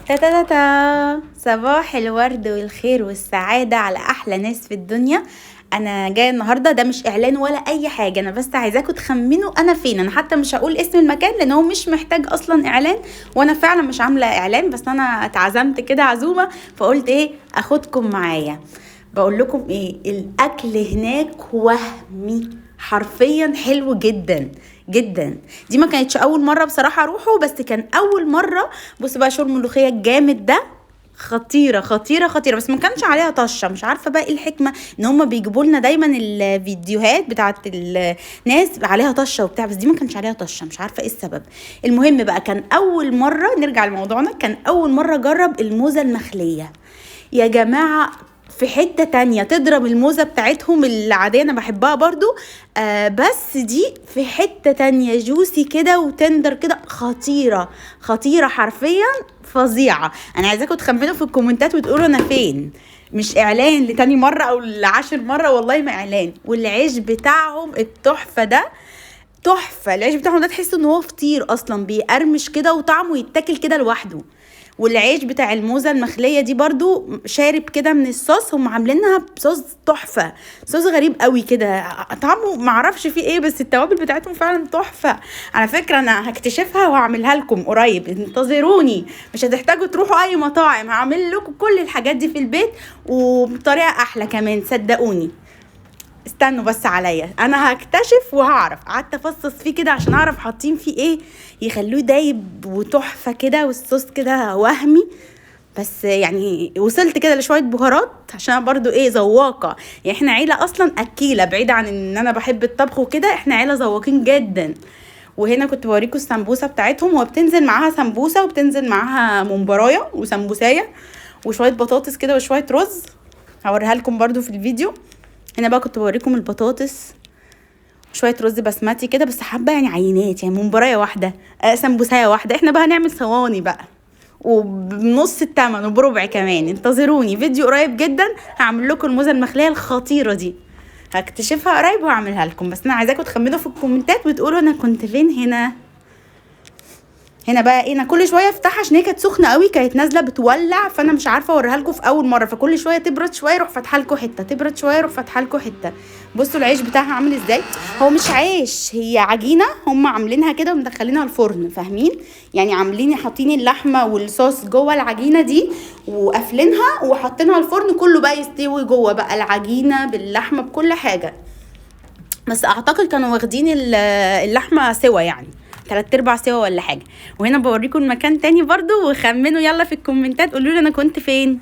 تا صباح الورد والخير والسعادة على أحلى ناس في الدنيا. أنا جاية النهاردة، ده مش إعلان ولا أي حاجة، أنا بس عايزاكم تخمنوا أنا فين. أنا حتى مش هقول اسم المكان لأن هو مش محتاج أصلا إعلان، وأنا فعلا مش عاملة إعلان، بس أنا اتعزمت كده عزومة فقلت إيه أخدكم معايا. بقول لكم إيه، الأكل هناك وهمي حرفيا، حلو جدا جدا. دي ما كانتش اول مره بصراحه اروحه، بس كان اول مره. بص بقى، شرب الملوخيه الجامد ده خطيره خطيره خطيره، بس ما كانش عليها طشه. مش عارفه بقى ايه الحكمه ان هم بيجيبوا لنا دايما الفيديوهات بتاعت الناس عليها طشه وبتاع، بس دي ما كانش عليها طشه، مش عارفه ايه السبب. المهم بقى، كان اول مره نرجع لموضوعنا، كان اول مره اجرب الموزه المخليه يا جماعه. في حتة تانية، تضرب الموزة بتاعتهم العادية، انا بحبها برضو. بس دي في حتة تانية، جوسي كده وتندر كده، خطيرة خطيرة حرفيا، فظيعة. انا عايزاكم تخمنوا في الكومنتات وتقولوا انا فين. مش اعلان لتاني مرة او لعاشر مرة، والله ما اعلان. والعيش بتاعهم التحفة ده تحفة. العيش بتاعهم ده تحس ان هو فطير اصلا، بيقرمش كده وطعمه يتاكل كده لوحده. والعيش بتاع الموزة المخلية دي برضو شارب كده من الصوص، هم عاملينها بصوص تحفة، صوص غريب قوي كده، طعمه معرفش فيه ايه، بس التوابل بتاعتهم فعلا تحفة. على فكرة انا هكتشفها وهعملها لكم قريب، انتظروني. مش هتحتاجوا تروحوا اي مطاعم، هعمل لكم كل الحاجات دي في البيت وبطريقة احلى كمان، صدقوني. استنوا بس عليا، انا هكتشف وهعرف. قعدت افصص فيه كده عشان اعرف حاطين فيه ايه يخلوه دايب وتحفه كده، والصوص كده وهمي. بس يعني وصلت كده لشويه بهارات عشان برضو ايه، ذواقه. يعني احنا عيله اصلا اكيله، بعيده عن ان انا بحب الطبخ وكده، احنا عيله ذواقين جدا. وهنا كنت بوريكم السمبوسه بتاعتهم، وبتنزل معاها سمبوسه وبتنزل معاها ممبرايه وسمبوسايه وشويه بطاطس كده وشويه رز، هوريها لكم برضو في الفيديو. هنا بقى كنت بوريكم البطاطس، شويه رز بسمتي كده، بس حابه يعني عينات، يعني ممبرايه واحده، سمبوسايه واحده. احنا بقى هنعمل صواني بقى وبنص التمن وبربع كمان. انتظروني فيديو قريب جدا، هعمل لكم الموزه المخليه الخطيره دي، هكتشفها قريب وهعملها لكم. بس انا عايزاكم تخمنوا في الكومنتات وتقولوا انا كنت فين. هنا بقى ايه، انا كل شويه افتحها عشان هي كانت سخنه قوي، كانت نازله بتولع، فانا مش عارفه اوريها لكم في اول مره، فكل شويه تبرد شويه اروح فاتحه لكم حته، تبرد شويه اروح فاتحه لكم حته. بصوا العيش بتاعها عامل ازاي. هو مش عيش، هي عجينه هم عاملينها كده ومدخلينها الفرن، فاهمين؟ يعني عاملين حاطين اللحمه والصوص جوه العجينه دي وقافلينها وحاطينها الفرن، كله بقى يستوي جوه بقى، العجينه باللحمه بكل حاجه. بس اعتقد كانوا واخدين اللحمه سوا، يعني 3/4 سوا ولا حاجه. وهنا بوريكم المكان تاني برضو، وخمنوا يلا في الكومنتات، قولوا لي انا كنت فين.